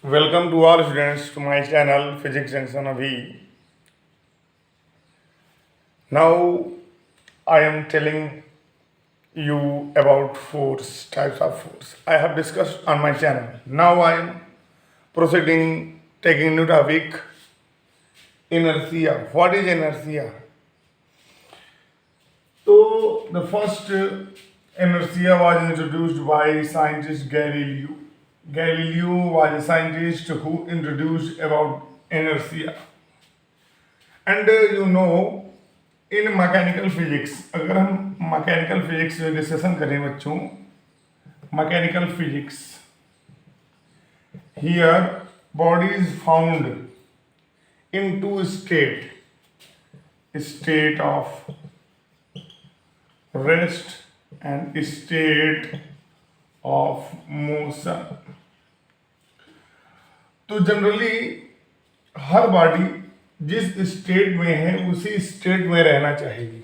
Welcome to all students to my channel Physics Junction Abhi. Now I am telling you about force, types of force. I have discussed on my channel. Now I am proceeding, taking new topic, inertia. What is inertia? So the first inertia was introduced by scientist Galileo. Galileo was a scientist who introduced about inertia. And in mechanical physics, अगर हम mechanical physics discussion करें बच्चों, mechanical physics, here body is found in two state of rest and state of motion. तो generally हर body जिस state में है उसी स्टेट में रहना चाहिए.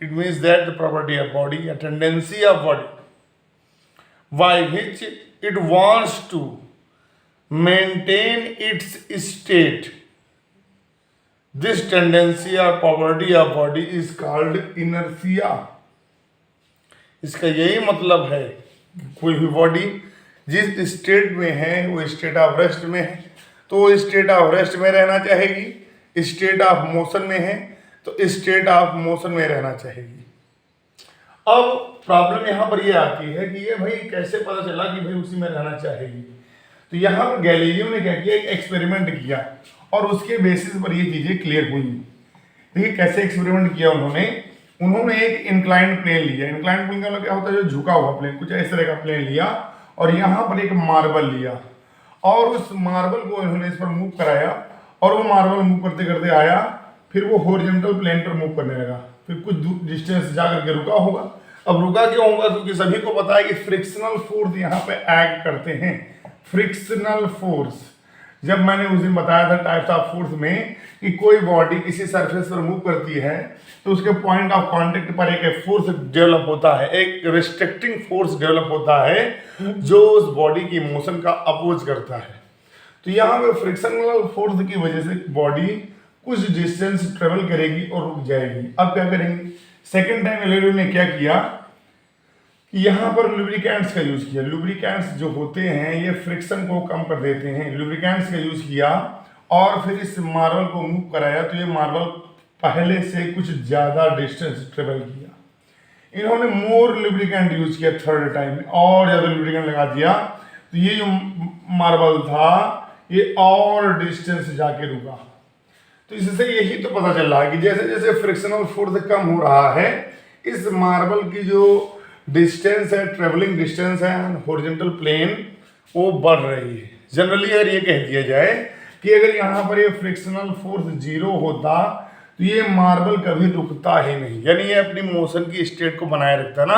It means that the property of body, a tendency of body by which it wants to maintain its state. This tendency or property of body is called inertia. इसका यही मतलब है कोई भी बॉडी जिस स्टेट में है वो स्टेट ऑफ रेस्ट में है तो स्टेट ऑफ रेस्ट में रहना चाहेगी, स्टेट ऑफ मोशन में है तो स्टेट ऑफ मोशन में रहना चाहिए. अब प्रॉब्लम यहाँ पर ये आती है कि ये भाई कैसे पता चला कि भाई उसी में रहना चाहिए. तो यहाँ पर गैलीलियो ने क्या किया, एक एक्सपेरिमेंट किया और उसके बेसिस पर ये चीज़ें क्लियर हुई. देखिए कैसे एक्सपेरिमेंट किया उन्होंने एक इंक्लाइंड प्लेन लिया. इंक्लाइंड प्लेन का क्या होता है, जो झुका हुआ प्लेन, कुछ इस तरह का प्लेन लिया और यहाँ पर एक मार्बल लिया और उस मार्बल को इन्होंने इस पर मूव कराया और वो मार्बल मूव करते करते आया, फिर वो हॉरिजॉन्टल प्लेन पर मूव करने लगा, फिर कुछ डिस्टेंस जाकर के रुका होगा. अब रुका क्यों होगा, क्योंकि सभी को पता है कि फ्रिक्शनल फोर्स यहाँ पे एक्ट करते हैं. फ्रिक्शनल फोर्स, जब मैंने उस दिन बताया था टाइप्स ऑफ फोर्स में कि कोई बॉडी किसी सरफेस पर मूव करती है तो उसके पॉइंट ऑफ कांटेक्ट पर एक फोर्स डेवलप होता है, एक रिस्ट्रिक्टिंग फोर्स डेवलप होता है जो उस बॉडी की मोशन का अपोज करता है. तो यहाँ पे फ्रिक्शनल फोर्स की वजह से बॉडी कुछ डिस्टेंस ट्रेवल करेगी और रुक जाएगी. अब क्या करेंगे, सेकेंड टाइम गैलीलियो ने क्या किया कि यहाँ पर लुब्रिकेंट्स का यूज किया. लुब्रिकेंट्स जो होते हैं ये फ्रिक्शन को कम कर देते हैं. लुब्रिकेंट्स का यूज किया और फिर इस मार्बल को मूव कराया तो ये मार्बल पहले से कुछ ज्यादा डिस्टेंस ट्रेवल किया. इन्होंने मोर लुब्रिकेंट यूज किया थर्ड टाइम में, और ज्यादा लुब्रिकेंट लगा दिया तो ये जो मार्बल था ये और डिस्टेंस जाके रुका. तो इससे यही तो पता चल रहा है कि जैसे जैसे फ्रिक्शनल फोर्स कम हो रहा है इस मार्बल की जो डिस्टेंस है, ट्रेवलिंग डिस्टेंस है हॉरिजॉन्टल प्लेन, वो बढ़ रही है. जनरली अगर ये कह दिया जाए कि अगर यहाँ पर ये फ्रिक्शनल फोर्स जीरो होता तो ये मार्बल कभी रुकता ही नहीं, यानी ये अपनी मोशन की स्टेट को बनाए रखता ना.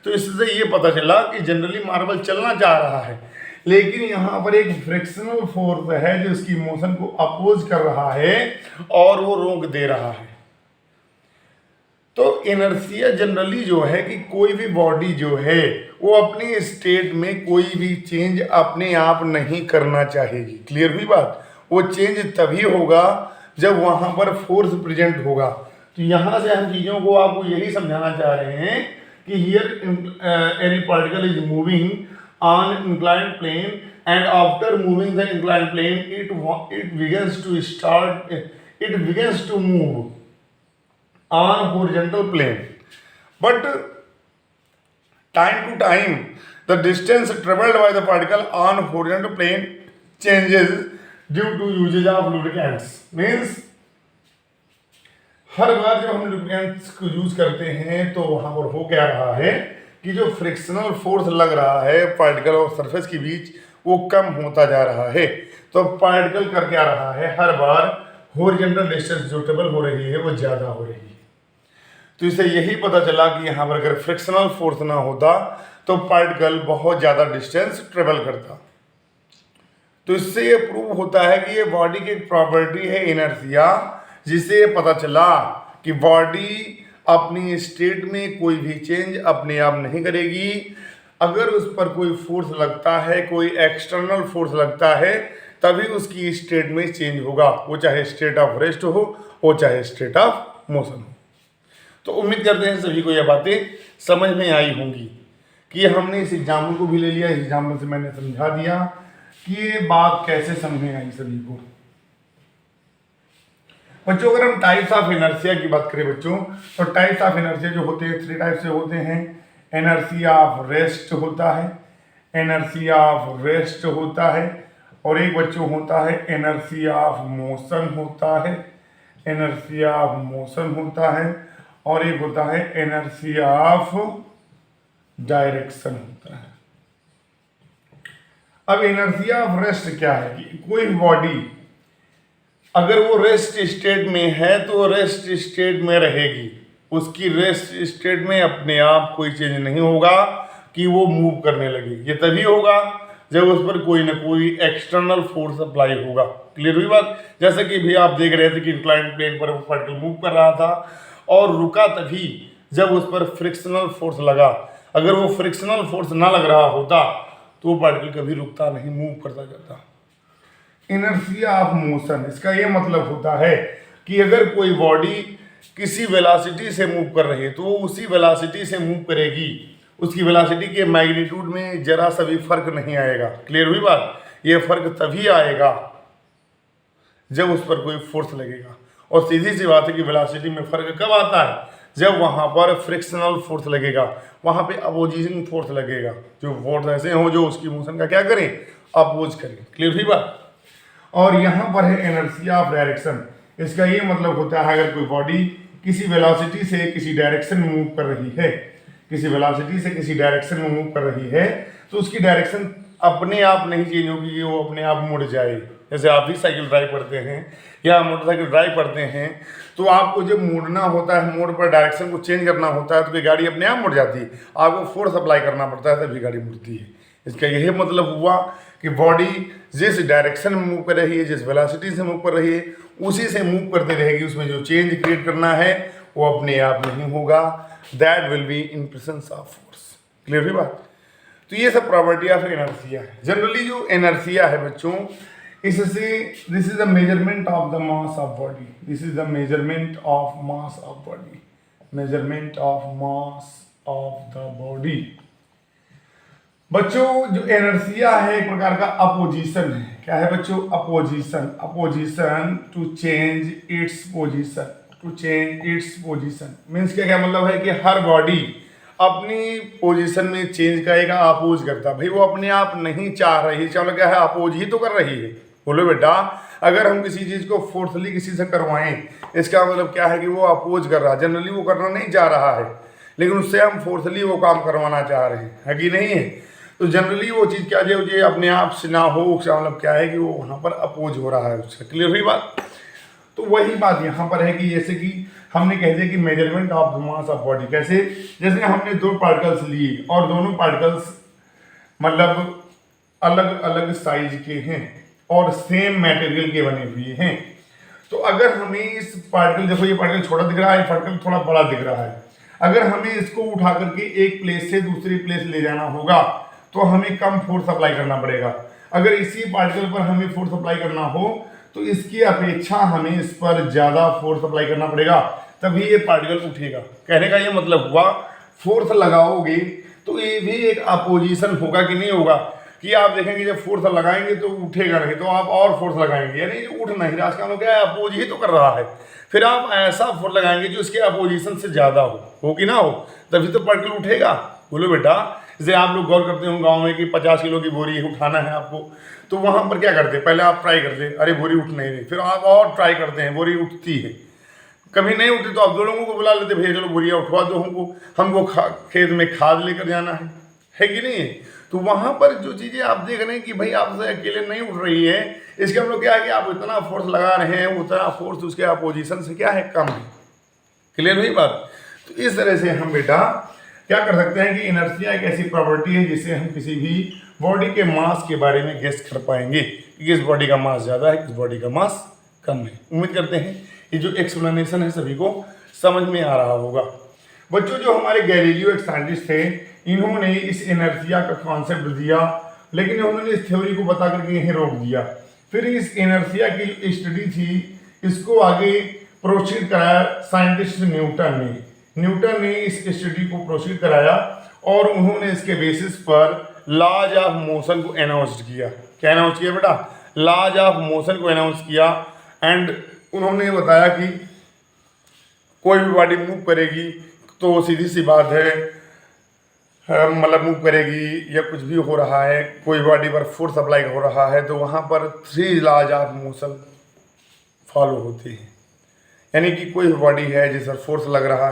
तो इससे ये पता चला कि जनरली मार्बल चलना चाह रहा है लेकिन यहाँ पर एक फ्रिक्शनल फोर्स है जो इसकी मोशन को अपोज कर रहा है और वो रोक दे रहा है. तो इनर्शिया जनरली जो है कि कोई भी बॉडी जो है वो अपनी स्टेट में कोई भी चेंज अपने आप नहीं करना चाहेगी. क्लियर हुई बात. वो चेंज तभी होगा जब वहां पर फोर्स प्रेजेंट होगा. तो यहां से हम चीजों को आपको यही समझाना चाह रहे हैं कि here any particle is moving on inclined plane and after moving the inclined plane it begins to move on horizontal plane, but time to time the distance traveled by the particle on horizontal plane changes due to usage of lubricants. Means हर बार जब हम lubricants को use करते हैं तो वहां पर हो क्या रहा है कि जो फ्रिक्शनल फोर्स लग रहा है पार्टिकल और सरफेस के बीच वो कम होता जा रहा है. तो पार्टिकल कर क्या रहा है, हर बार हॉरिजॉन्टल डिस्टेंस जो ट्रेवल हो रही है वो ज़्यादा हो रही है. तो इससे यही पता चला कि यहाँ पर अगर फ्रिक्शनल फोर्स ना होता तो पार्टिकल बहुत ज़्यादा डिस्टेंस ट्रेवल करता. तो इससे ये प्रूव होता है कि ये बॉडी की एक प्रॉपर्टी है इनर्शिया, जिससे ये पता चला कि बॉडी अपनी स्टेट में कोई भी चेंज अपने आप नहीं करेगी अगर उस पर कोई फोर्स लगता है, कोई एक्सटर्नल फोर्स लगता है, तभी उसकी स्टेट में चेंज होगा, वो चाहे स्टेट ऑफ रेस्ट हो, वो चाहे स्टेट ऑफ मोशन हो। तो उम्मीद करते हैं सभी को यह बातें समझ में आई होंगी कि हमने इस एग्जाम्पल को भी ले लिया, इस एग्जाम्पल से मैंने समझा दिया कि ये बात कैसे समझ में आई सभी को। बच्चों अगर हम टाइप्स ऑफ इनर्शिया की बात करें बच्चों, तो टाइप्स ऑफ इनर्शिया जो होते हैं 3 टाइप से होते हैं। इनर्शिया ऑफ रेस्ट होता है, इनर्शिया ऑफ रेस्ट होता है, और एक बच्चों होता है इनर्शिया ऑफ मोशन होता है, इनर्शिया ऑफ मोशन होता है, और एक होता है इनर्शिया ऑफ डायरेक्शन होता है। अब इनर्शिया ऑफ रेस्ट क्या है कि कोई बॉडी अगर वो रेस्ट स्टेट में है तो रेस्ट स्टेट में रहेगी, उसकी रेस्ट स्टेट में अपने आप कोई चेंज नहीं होगा कि वो मूव करने लगे। ये तभी होगा जब उस पर कोई ना कोई एक्सटर्नल फोर्स अप्लाई होगा। क्लियर हुई बात? जैसे कि भी आप देख रहे थे कि इंक्लाइंड प्लेन पर वो पार्टिकल मूव कर रहा था और रुका तभी जब उस पर फ्रिक्शनल फोर्स लगा। अगर वो फ्रिक्शनल फोर्स ना लग रहा होता तो वो पार्टिकल कभी रुकता नहीं, मूव करता जाता। इनर्शिया ऑफ मोशन, इसका ये मतलब होता है कि अगर कोई बॉडी किसी वेलोसिटी से मूव कर रही है तो वो उसी वेलोसिटी से मूव करेगी, उसकी वेलोसिटी के मैग्नीट्यूड में जरा सा भी फर्क नहीं आएगा। क्लियर हुई बात? ये फर्क तभी आएगा जब उस पर कोई फोर्स लगेगा, और सीधी सी बात है कि वेलोसिटी में फर्क कब आता है? जब वहाँ पर फ्रिक्शनल फोर्स लगेगा, वहाँ पे अपोजिंग फोर्स लगेगा, जो फोर्स ऐसे हो जो उसकी मोशन का क्या करें, अपोज करें। क्लियर हुई बात? और यहाँ पर है इनर्शिया ऑफ डायरेक्शन, इसका ये मतलब होता है अगर कोई बॉडी किसी वेलोसिटी से किसी डायरेक्शन में मूव कर रही है, किसी वेलोसिटी से किसी डायरेक्शन में मूव कर रही है, तो उसकी डायरेक्शन अपने आप नहीं चेंज होगी कि वो अपने आप मुड़ जाए। जैसे आप भी साइकिल ड्राइव करते हैं या मोटरसाइकिल ड्राइव करते हैं, तो आपको जब मुड़ना होता है, मोड़ पर डायरेक्शन को चेंज करना होता है, तो गाड़ी अपने आप मुड़ जाती है, आपको फोर्स अप्लाई करना पड़ता है तभी गाड़ी मुड़ती है। इसका यही मतलब हुआ कि बॉडी जिस डायरेक्शन में मूव कर रही है, जिस वेलोसिटी से मूव कर रही है, उसी से मूव करते रहेगी। उसमें जो चेंज क्रिएट करना है वो अपने आप नहीं होगा, that will be in presence of force. Clear हुई बात? तो ये सब प्रॉपर्टी ऑफ इनर्शिया है। जनरली जो इनर्शिया है बच्चों, इससे this is the measurement of the mass of body, this is the measurement of mass of body, measurement of mass of the body. बच्चों जो इनर्शिया है एक प्रकार का अपोजिशन है। क्या है बच्चों? Opposition, opposition to change its position, to change its position means क्या मतलब है कि हर बॉडी अपनी पोजीशन में चेंज करेगा, अपोज करता। भाई वो अपने आप नहीं चाह रही, चलो क्या है, अपोज ही तो कर रही है। बोलो बेटा, अगर हम किसी चीज़ को फोर्सली किसी से करवाएं, इसका मतलब क्या है कि वो अपोज कर रहा है, जनरली वो करना नहीं चाह रहा है, लेकिन उससे हम फोर्सली वो काम करवाना चाह रहे हैं, है कि नहीं है? तो जनरली वो चीज़ क्या जो ये अपने आप से ना हो, उसका मतलब क्या है कि वो वहाँ पर अपोज हो रहा है उससे। क्लियर हुई बात? तो वही बात यहाँ पर है कि जैसे कि हमने कह दिया कि measurement of the mass of body, कैसे? जैसे हमने 2 पार्टिकल्स लिए और दोनों पार्टिकल्स मतलब अलग अलग साइज के हैं और सेम मटेरियल के बने हुए हैं। तो अगर हमें इस पार्टिकल, देखो ये पार्टिकल छोटा दिख रहा है, पार्टिकल थोड़ा बड़ा दिख रहा है, अगर हमें इसको उठा करके एक प्लेस से दूसरी प्लेस ले जाना होगा तो हमें कम फोर्स अप्लाई करना पड़ेगा। अगर इसी पार्टिकल पर हमें फोर्स अप्लाई करना हो तो इसकी अपेक्षा हमें इस पर ज़्यादा फोर्स अप्लाई करना पड़ेगा, तभी ये पार्टिकल उठेगा। कहने का ये मतलब हुआ फोर्स लगाओगे तो ये भी एक अपोजिशन होगा कि नहीं होगा, कि आप देखेंगे जब फोर्स लगाएंगे तो उठेगा नहीं, तो आप और फोर्स लगाएंगे, यानी उठ नहीं रहा, इसका मतलब क्या है, अपोज ही तो कर रहा है। फिर आप ऐसा फोर्स लगाएंगे जो इसके अपोजिशन से ज़्यादा हो कि ना हो, तभी तो पार्टिकल उठेगा। बोलो बेटा, जैसे आप लोग गौर करते हो गांव में कि 50 किलो की बोरी उठाना है आपको, तो वहाँ पर क्या करते हैं, पहले आप ट्राई करते हैं, अरे बोरी उठ नहीं रही, फिर आप और ट्राई करते हैं, बोरी उठती है, कभी नहीं उठती तो आप 2 लोगों को बुला लेते, भैया चलो बोरिया उठवा दो हमको खेत में खाद लेकर जाना है कि नहीं है? तो वहाँ पर जो चीज़ें आप देख रहे हैं कि भाई आपसे अकेले नहीं उठ रही है, इसका मतलब क्या है कि आप इतना फोर्स लगा रहे हैं, उतना फोर्स उसके अपोजिशन से क्या है, कम है। क्लियर हुई बात? तो इस तरह से हम बेटा क्या कर सकते हैं कि इनर्शिया एक ऐसी प्रॉपर्टी है जिससे हम किसी भी बॉडी के मास के बारे में गेस कर पाएंगे कि किस बॉडी का मास ज़्यादा है, किस बॉडी का मास कम है। उम्मीद करते हैं ये जो एक्सप्लेनेशन है सभी को समझ में आ रहा होगा। बच्चों जो हमारे गैलीलियो एक साइंटिस्ट थे, इन्होंने इस इनर्शिया का कॉन्सेप्ट दिया, लेकिन उन्होंने इस थ्योरी को बता करके यहीं रोक दिया। फिर इस इनर्शिया की स्टडी थी, इसको आगे प्रोसीड कराया साइंटिस्ट न्यूटन ने इस स्टडी को प्रोसीड कराया और उन्होंने इसके बेसिस पर लॉज ऑफ मोशन को अनाउंस किया। क्या अनाउंस किया बेटा? लॉज ऑफ मोशन को अनाउंस किया। एंड उन्होंने बताया कि कोई भी बॉडी मूव करेगी तो सीधी सी बात है, मतलब मूव करेगी या कुछ भी हो रहा है, कोई बॉडी पर फोर्स अप्लाई हो रहा है तो वहाँ पर 3 लॉज ऑफ मोशन फॉलो होती है। यानी कि कोई बॉडी है जिस पर फोर्स लग रहा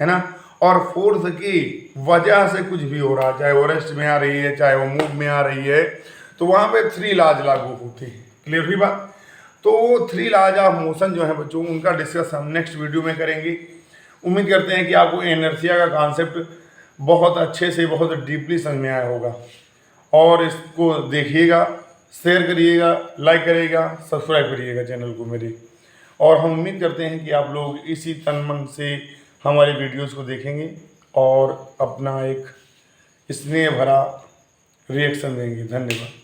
है ना, और फोर्स की वजह से कुछ भी हो रहा है, चाहे वो रेस्ट में आ रही है चाहे वो मूव में आ रही है, तो वहाँ पे 3 लॉज लागू होती है। क्लियर हुई बात? तो 3 लॉज ऑफ मोशन जो है बच्चों, उनका डिस्कस हम नेक्स्ट वीडियो में करेंगे। उम्मीद करते हैं कि आपको इनर्शिया का कॉन्सेप्ट बहुत अच्छे से, बहुत डीपली समझ में आया होगा। और इसको देखिएगा, शेयर करिएगा, लाइक करिएगा, सब्सक्राइब करिएगा चैनल को मेरे। और हम उम्मीद करते हैं कि आप लोग इसी तन मन से हमारे वीडियोस को देखेंगे और अपना एक स्नेह भरा रिएक्शन देंगे। धन्यवाद।